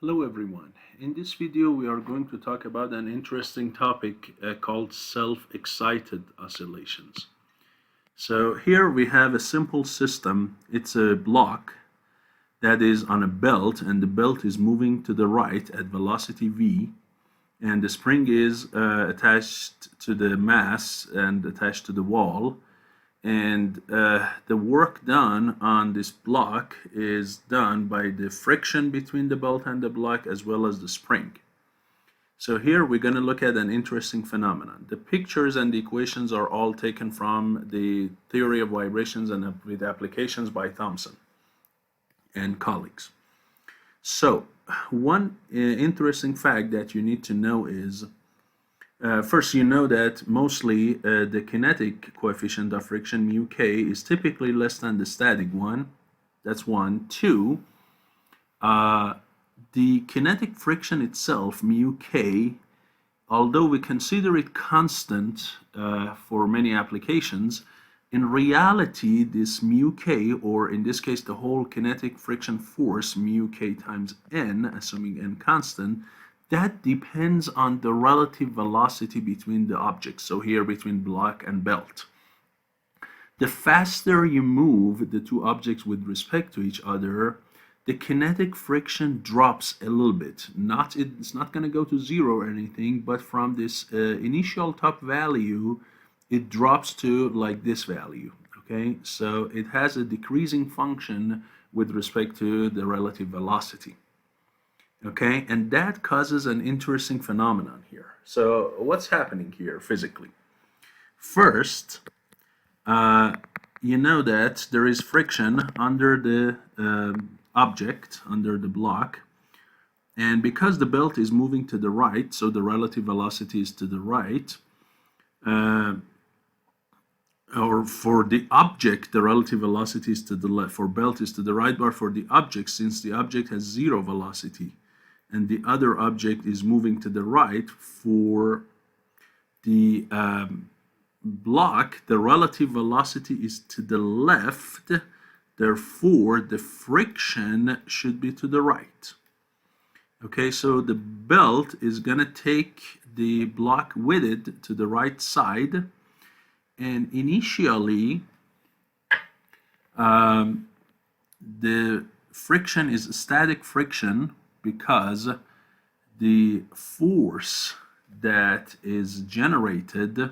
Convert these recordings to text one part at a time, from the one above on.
Hello everyone. In this video we are going to talk about an interesting topic called self-excited oscillations. So here we have a simple system. It's a block that is on a belt, and the belt is moving to the right at velocity v, and the spring is attached to the mass and attached to the wall, and the work done on this block is done by the friction between the belt and the block as well as the spring. So here we're going to look at an interesting phenomenon. The pictures and the equations are all taken from the theory of vibrations and with applications by Thomson and colleagues. So one interesting fact that you need to know is first, you know that mostly the kinetic coefficient of friction, mu k, is typically less than the static one. That's one. Two, the kinetic friction itself, mu k, although we consider it constant for many applications, in reality, this mu k, or in this case, the whole kinetic friction force, mu k times n, assuming n constant, that depends on the relative velocity between the objects. So here between block and belt. The faster you move the two objects with respect to each other, the kinetic friction drops a little bit. It's not going to go to zero or anything, but from this initial top value, it drops to like this value. Okay, so it has a decreasing function with respect to the relative velocity. Okay, and that causes an interesting phenomenon here. So what's happening here physically? First, you know that there is friction under the object, under the block, and because the belt is moving to the right, so the relative velocity is to the right, or for the object, the relative velocity is to the left. For belt is to the right, but for the object, since the object has zero velocity, and the other object is moving to the right, for the block, the relative velocity is to the left, therefore the friction should be to the right. Okay, so the belt is going to take the block with it to the right side, and initially the friction is a static friction, because the force that is generated,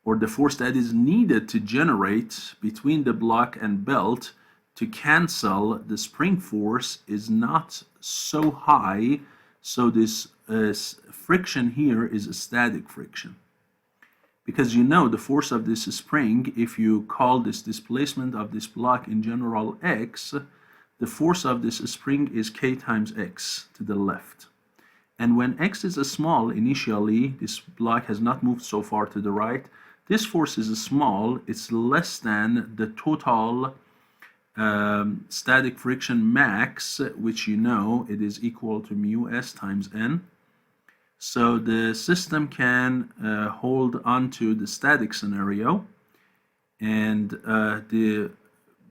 or the force that is needed to generate between the block and belt to cancel the spring force, is not so high, so this friction here is a static friction. Because you know the force of this spring, if you call this displacement of this block in general x, the force of this spring is k times x to the left. And when x is small initially, this block has not moved so far to the right, this force is small, it's less than the total static friction max, which you know it is equal to mu s times n. So the system can hold on to the static scenario, and the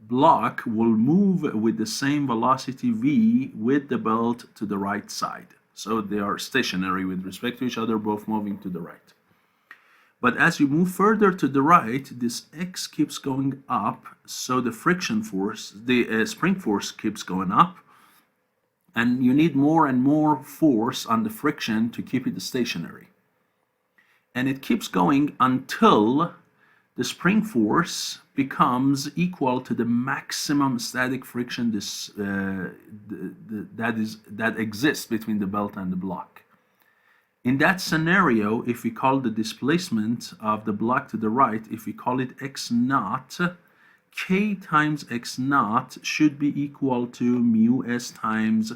block will move with the same velocity v with the belt to the right side. So they are stationary with respect to each other, both moving to the right. But as you move further to the right, this x keeps going up, so the friction force, the spring force keeps going up, and you need more and more force on the friction to keep it stationary. And it keeps going until the spring force becomes equal to the maximum static friction that exists between the belt and the block. In that scenario, if we call the displacement of the block to the right, if we call it x naught, k times x naught should be equal to mu s times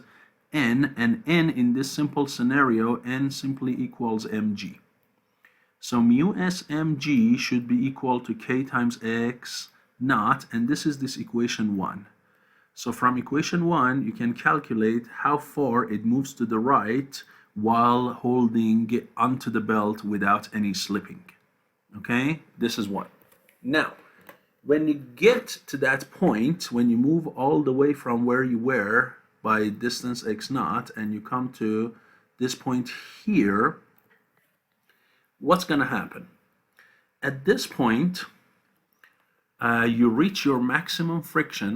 n, and n in this simple scenario, n simply equals mg. So mu s mg should be equal to k times x naught, and this is this equation 1. So from equation 1, you can calculate how far it moves to the right while holding onto the belt without any slipping. Okay, this is 1. Now, when you get to that point, when you move all the way from where you were by distance x naught and you come to this point here, what's going to happen? At this point, you reach your maximum friction.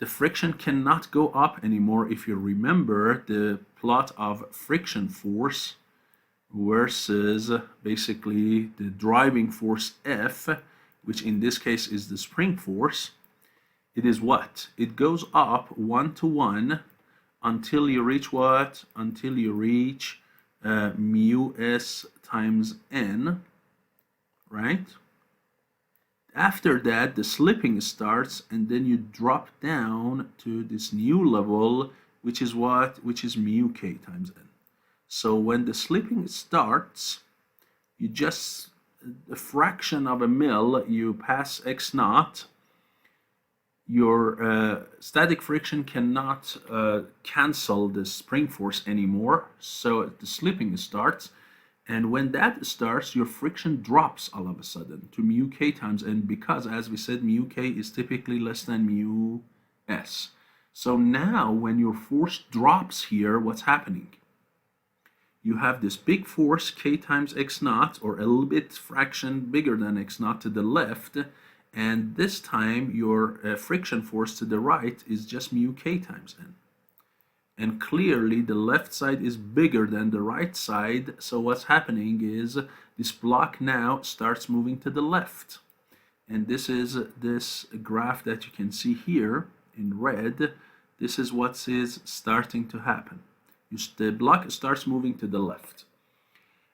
The friction cannot go up anymore. If you remember the plot of friction force versus basically the driving force F, which in this case is the spring force, it is what? It goes up 1 to 1 until you reach what? Until you reach mu s times n, right? After that, the slipping starts, and then you drop down to this new level, which is what? Which is mu k times n. So when the slipping starts, you just, a fraction of a mil, you pass x naught. Your static friction cannot cancel the spring force anymore, so the slipping starts. And when that starts, your friction drops all of a sudden to mu k times n, because, as we said, mu k is typically less than mu s. So now when your force drops here, what's happening? You have this big force k times x naught, or a little bit fraction bigger than x naught to the left, and this time your friction force to the right is just mu k times n. And clearly the left side is bigger than the right side, so what's happening is this block now starts moving to the left. And this is this graph that you can see here in red. This is what is starting to happen. The block starts moving to the left.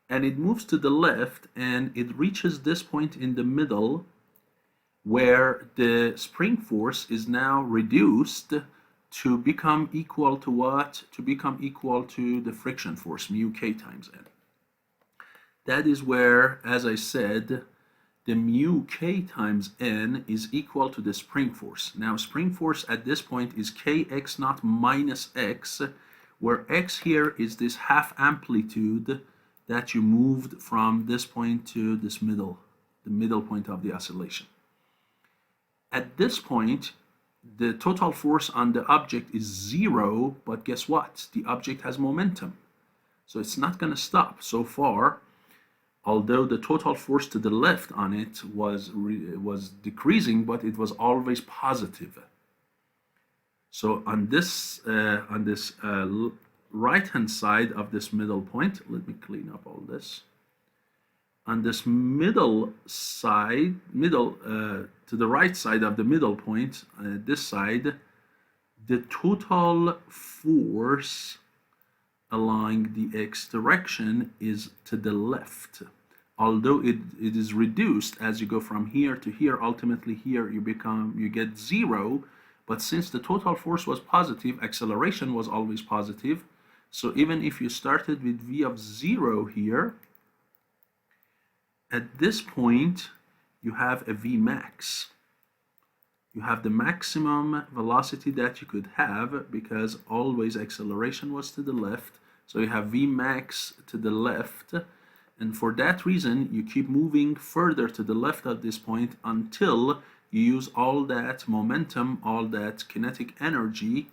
And it moves to the left and it reaches this point in the middle where the spring force is now reduced to become equal to what? To become equal to the friction force, mu k times n. That is where, as I said, the mu k times n is equal to the spring force. Now, spring force at this point is kx naught minus x, where x here is this half amplitude that you moved from this point to this middle, the middle point of the oscillation. At this point, the total force on the object is 0, but guess what? The object has momentum. So it's not going to stop. So far, although the total force to the left on it was decreasing, but it was always positive. So on this right-hand side of this middle point, let me clean up all this. On this middle side, to the right side of the middle point, this side, the total force along the x direction is to the left. Although it is reduced as you go from here to here, ultimately here you get 0, but since the total force was positive, acceleration was always positive. So even if you started with v of 0 here, at this point, you have a V max. You have the maximum velocity that you could have because always acceleration was to the left. So you have V max to the left. And for that reason, you keep moving further to the left at this point until you use all that momentum, all that kinetic energy.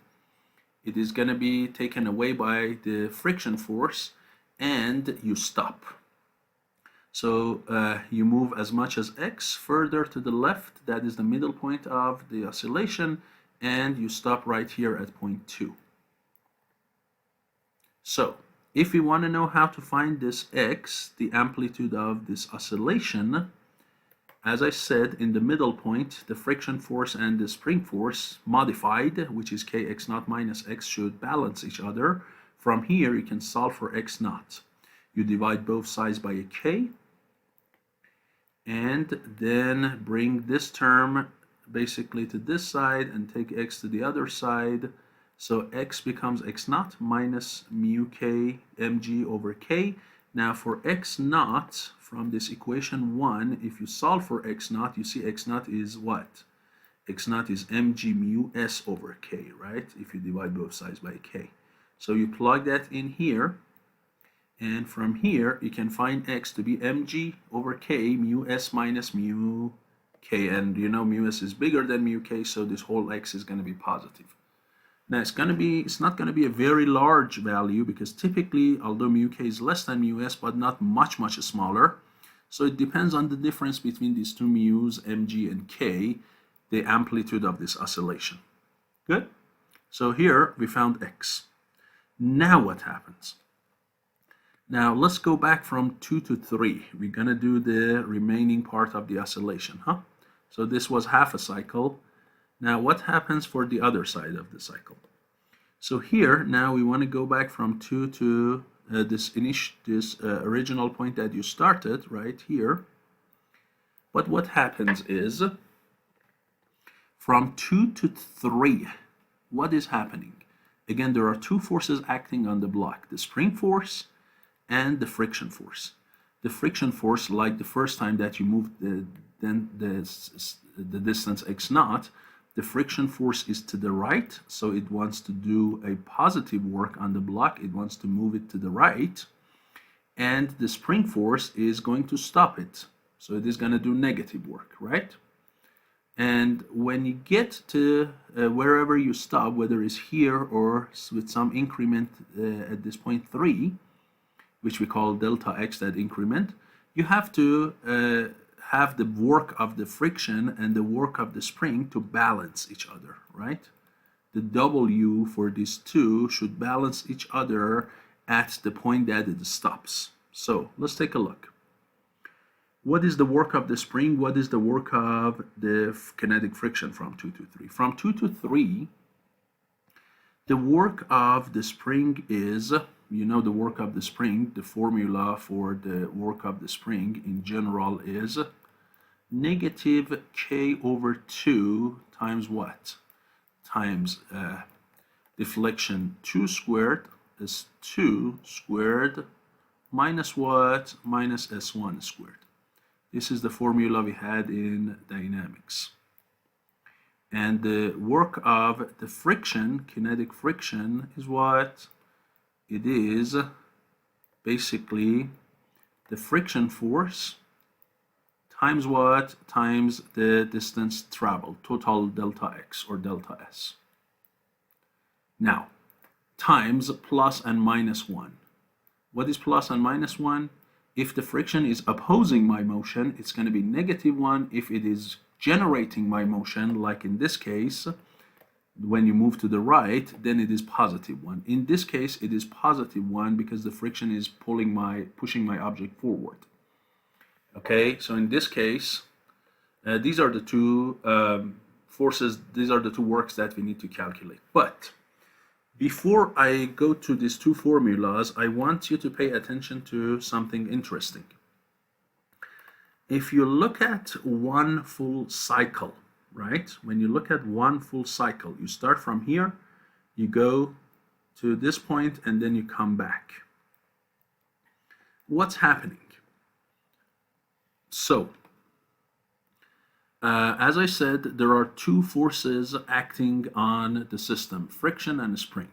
It is going to be taken away by the friction force and you stop. So you move as much as x further to the left, that is the middle point of the oscillation, and you stop right here at point 2. So if we want to know how to find this x, the amplitude of this oscillation, as I said, in the middle point, the friction force and the spring force modified, which is kx naught minus x, should balance each other. From here, you can solve for x naught. You divide both sides by a k, and then bring this term basically to this side and take x to the other side. So x becomes x naught minus mu k mg over k. Now for x naught, from this equation 1, if you solve for x naught, you see x naught is what? X naught is mg mu s over k, right? If you divide both sides by k. So you plug that in here. And from here, you can find x to be mg over k mu s minus mu k. And you know mu s is bigger than mu k, so this whole x is going to be positive. Now it's not going to be a very large value because typically, although mu k is less than mu s, but not much smaller. So it depends on the difference between these two mu's, mg and k, the amplitude of this oscillation. Good? So here we found x. Now what happens? Now let's go back from 2 to 3. We're going to do the remaining part of the oscillation, huh? So this was half a cycle. Now what happens for the other side of the cycle? So here, now we want to go back from 2 to this original point that you started right here. But what happens is, from 2 to 3, what is happening? Again, there are two forces acting on the block, the spring force and the friction force. The friction force, like the first time that you moved the distance x naught, the friction force is to the right, so it wants to do a positive work on the block. It wants to move it to the right. And the spring force is going to stop it. So it is going to do negative work, right? And when you get to wherever you stop, whether it's here or with some increment at this point 3, which we call delta x, that increment, you have to have the work of the friction and the work of the spring to balance each other, right? The W for these two should balance each other at the point that it stops. So let's take a look. What is the work of the spring? What is the work of the kinetic friction from 2 to 3? From 2 to 3, the work of the spring is, you know, the work of the spring, the formula for the work of the spring in general is negative k over 2 times what? Times deflection 2 squared is 2 squared minus what? Minus s1 squared. This is the formula we had in dynamics. And the work of the friction, kinetic friction, is what? It is basically the friction force times what? Times the distance traveled, total delta x or delta s. Now, times plus and minus 1. What is plus and minus 1? If the friction is opposing my motion, it's going to be negative 1. If it is generating my motion, like in this case, when you move to the right, then it is positive 1. In this case, it is positive 1 because the friction is pushing my object forward. Okay, so in this case, these are the two forces, these are the two works that we need to calculate. But before I go to these two formulas, I want you to pay attention to something interesting. If you look at one full cycle, right? When you look at one full cycle, you start from here, you go to this point, and then you come back. What's happening? So, as I said, there are two forces acting on the system, friction and spring.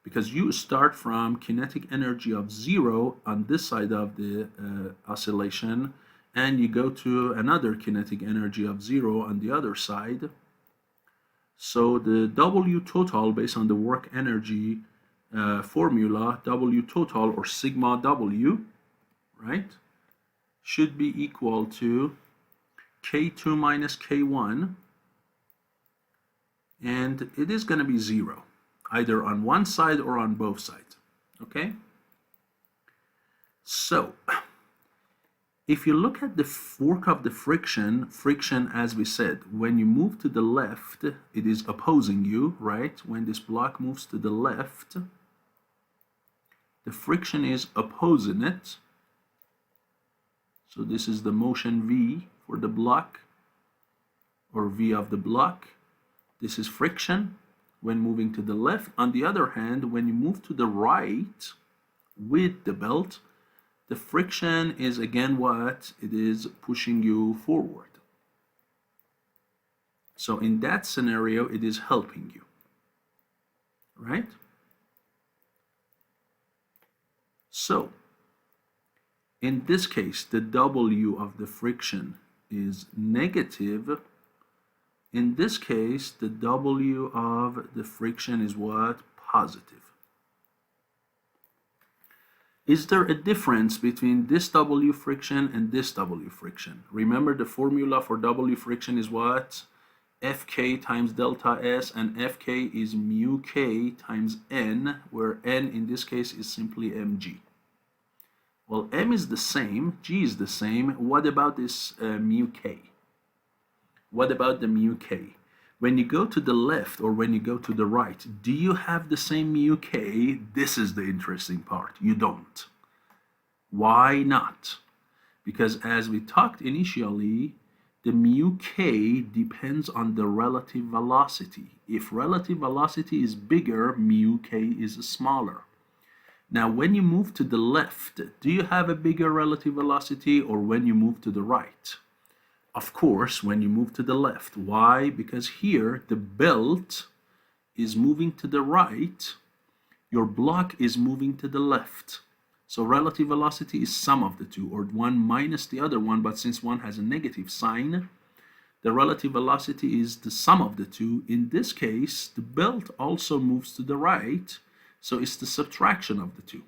Because you start from kinetic energy of 0 on this side of the oscillation, and you go to another kinetic energy of 0 on the other side. So the W total, based on the work energy formula, W total, or sigma W, right, should be equal to K2 minus K1, and it is going to be 0, either on one side or on both sides, okay? So, if you look at the work of the friction, as we said, when you move to the left, it is opposing you, right? When this block moves to the left, the friction is opposing it. So this is the motion V for the block, or V of the block. This is friction when moving to the left. On the other hand, when you move to the right with the belt, the friction is again what? It is pushing you forward. So in that scenario, it is helping you, right? So in this case, the W of the friction is negative In this case, the W of the friction is what? Positive. Is there a difference between this W friction and this W friction? Remember, the formula for W friction is what? Fk times delta S, and Fk is mu k times N, where N in this case is simply mg. Well, M is the same, G is the same. What about this mu k? What about the mu k? When you go to the left or when you go to the right, do you have the same mu k? This is the interesting part. You don't. Why not? Because as we talked initially, the mu k depends on the relative velocity. If relative velocity is bigger, mu k is smaller. Now, when you move to the left, do you have a bigger relative velocity, or when you move to the right? Of course, when you move to the left. Why? Because here the belt is moving to the right, your block is moving to the left. So relative velocity is sum of the two, or one minus the other one, but since one has a negative sign, the relative velocity is the sum of the two. In this case, the belt also moves to the right, so it's the subtraction of the two.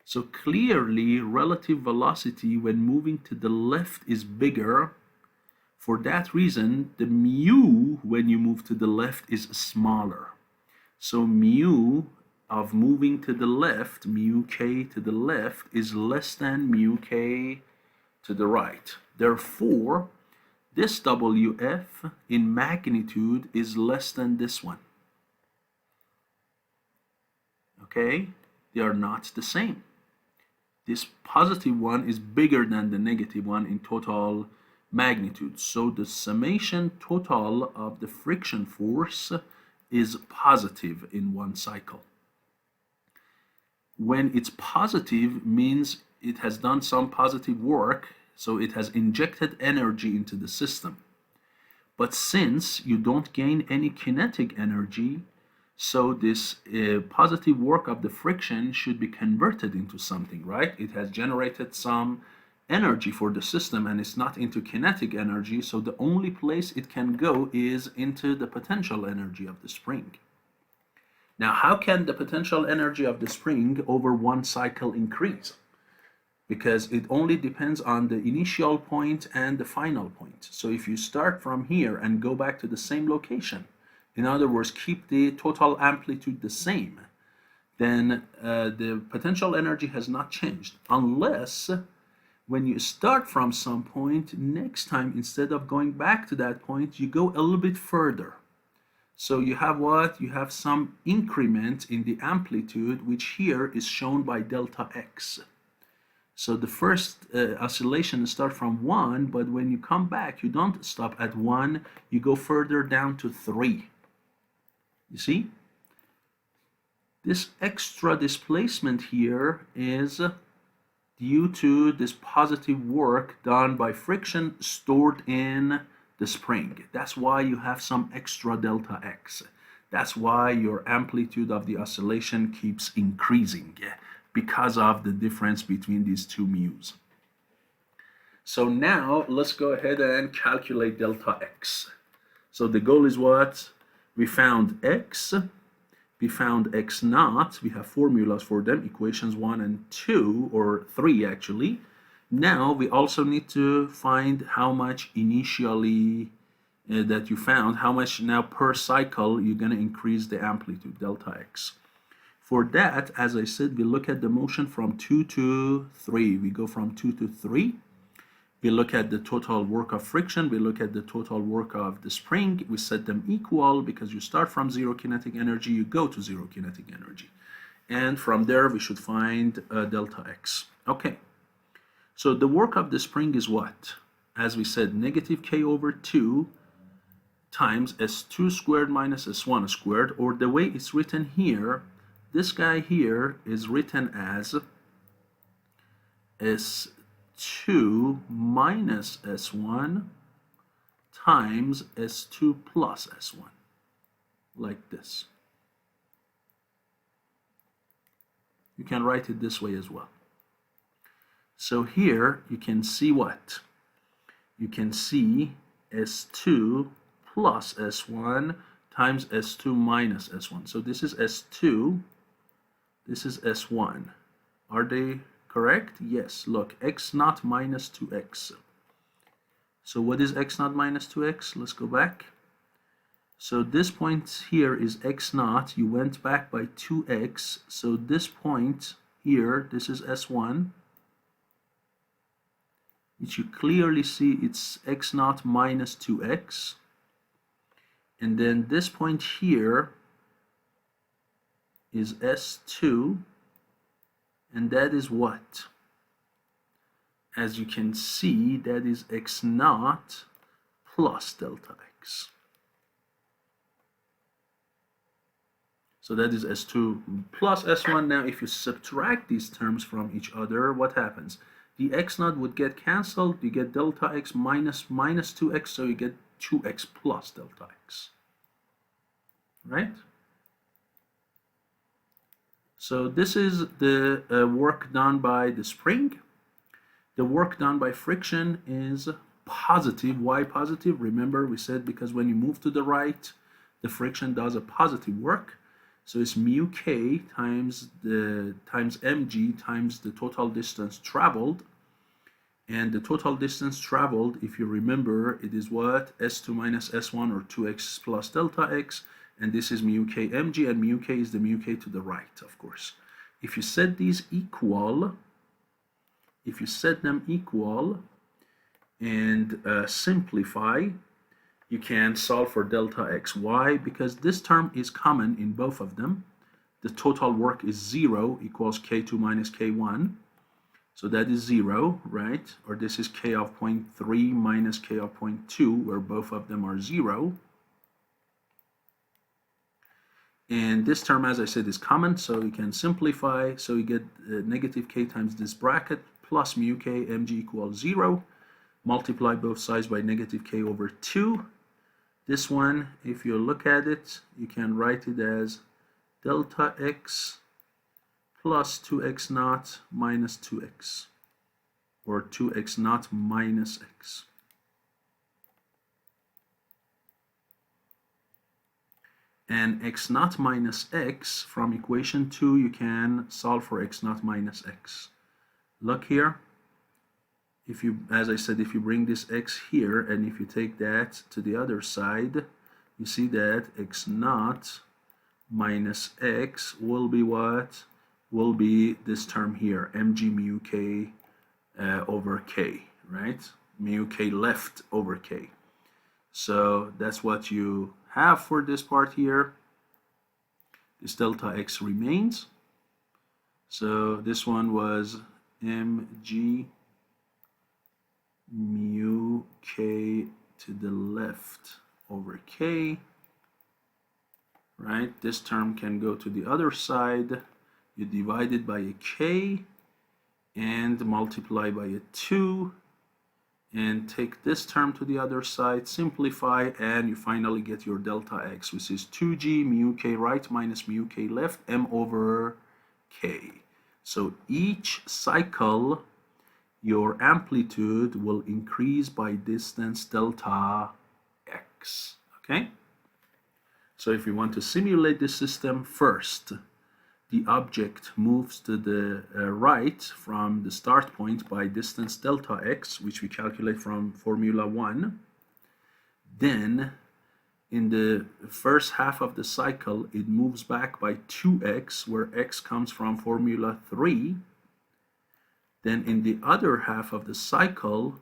So clearly, relative velocity when moving to the left is bigger. For that reason, the mu when you move to the left is smaller. So mu of moving to the left, mu k to the left, is less than mu k to the right. Therefore, this WF in magnitude is less than this one. Okay? They are not the same. This positive one is bigger than the negative one in total magnitude. So the summation total of the friction force is positive in one cycle. When it's positive means it has done some positive work, so it has injected energy into the system. But since you don't gain any kinetic energy, so this positive work of the friction should be converted into something, right? It has generated some energy for the system and it's not into kinetic energy, so the only place it can go is into the potential energy of the spring. Now, how can the potential energy of the spring over one cycle increase? Because it only depends on the initial point and the final point. So if you start from here and go back to the same location, in other words, keep the total amplitude the same, then the potential energy has not changed, unless when you start from some point, next time, instead of going back to that point, you go a little bit further. So you have what? You have some increment in the amplitude, which here is shown by delta x. So the first oscillation starts from 1, but when you come back, you don't stop at 1, you go further down to 3. You see? This extra displacement here is due to this positive work done by friction stored in the spring. That's why you have some extra delta x. That's why your amplitude of the oscillation keeps increasing, because of the difference between these two mu's. So now let's go ahead and calculate delta x. So the goal is what? We found x, we found x naught, we have formulas for them, equations 1 and 2, or 3 actually. Now we also need to find how much initially that you found, how much now per cycle you're going to increase the amplitude, delta x. For that, as I said, we look at the motion from 2 to 3. We go from 2 to 3. We look at the total work of friction. We look at the total work of the spring. We set them equal because you start from 0 kinetic energy, you go to 0 kinetic energy. And from there, we should find delta x. Okay. So the work of the spring is what? As we said, negative k over 2 times s2 squared minus s1 squared, or the way it's written here, this guy here is written as S2 minus S1 times S2 plus S1, like this. You can write it this way as well. So here you can see what? You can see S2 plus S1 times S2 minus S1. So this is S2, this is S1. Are they correct? Yes. Look, x naught minus 2x. So what is x naught minus 2x? Let's go back. So this point here is x naught. You went back by 2x. So this point here, this is S1. Which you clearly see it's x naught minus 2x. And then this point here is S2. And that is what? As you can see, that is x naught plus delta x. So that is S2 plus S1. Now, if you subtract these terms from each other, what happens? The x naught would get cancelled. You get delta x minus 2x, so you get 2x plus delta x. Right? So this is the work done by the spring. The work done by friction is positive. Why positive? Remember, we said because when you move to the right, the friction does a positive work. So it's mu k times mg times the total distance traveled. And the total distance traveled, if you remember, it is what? S2 minus S1, or 2x plus delta x. And this is mu k mg, and mu k is the mu k to the right, of course. If you set these equal, if you set them equal and simplify, you can solve for delta x. Why? Because this term is common in both of them. The total work is 0 equals k2 minus k1. So that is 0, right? Or this is k of 0.3 minus k of 0.2, where both of them are 0. And this term, as I said, is common, so we can simplify. So we get negative k times this bracket plus mu k mg equals 0. Multiply both sides by negative k over 2. This one, if you look at it, you can write it as delta x plus 2x naught minus 2x, or 2x naught minus x. And x naught minus x, from equation 2, you can solve for x naught minus x. Look here. If you, as I said, if you bring this x here, and if you take that to the other side, you see that x naught minus x will be what? Will be this term here, mg mu k over k, right? Mu k left over k. So that's what you have for this part here. This delta x remains. So this one was mg mu k to the left over k, right? This term can go to the other side. You divide it by a k and multiply by a 2, and take this term to the other side, simplify, and you finally get your delta x, which is 2g mu k right minus mu k left m over k. So each cycle, your amplitude will increase by distance delta x, okay? So if you want to simulate this system, first, the object moves to the right from the start point by distance delta x, which we calculate from formula 1. Then, in the first half of the cycle, it moves back by 2x, where x comes from formula 3. Then in the other half of the cycle,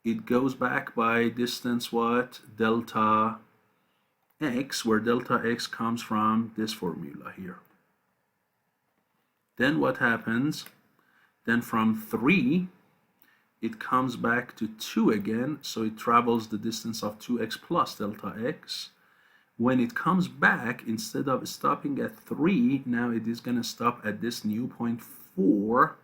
it goes back by distance what? Delta x, where delta x comes from this formula here. Then what happens? Then from 3, it comes back to 2 again, so it travels the distance of 2x plus delta x. When it comes back, instead of stopping at 3, now it is going to stop at this new point 4,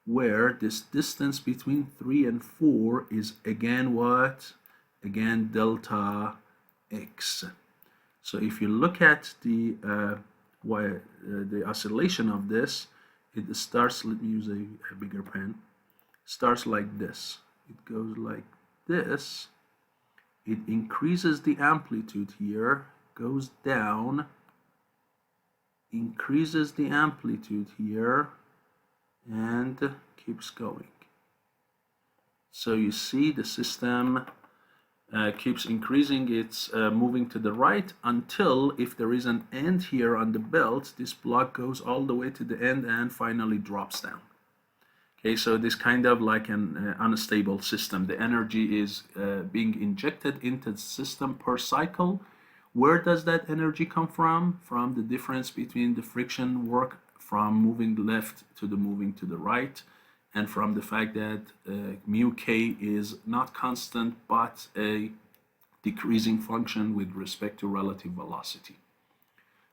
where this distance between 3 and 4 is again what? Again delta x. So if you look at the oscillation of this, it starts, let me use a bigger pen, starts like this. It goes like this, it increases the amplitude here, goes down, increases the amplitude here, and keeps going. So you see the system keeps increasing, it's moving to the right until, if there is an end here on the belt, this block goes all the way to the end and finally drops down. Okay, so this kind of like an unstable system. The energy is being injected into the system per cycle. Where does that energy come from? From the difference between the friction work from moving left to the moving to the right, and from the fact that mu k is not constant but a decreasing function with respect to relative velocity.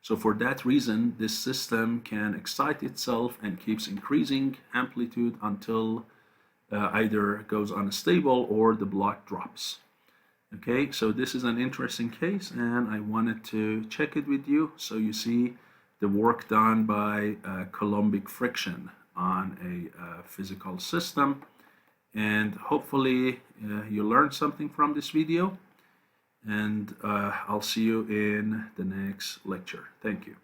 So for that reason, this system can excite itself and keeps increasing amplitude until either goes unstable or the block drops. Okay, so this is an interesting case, and I wanted to check it with you so you see the work done by Coulombic friction on a physical system. And hopefully you learned something from this video, and I'll see you in the next lecture. Thank you.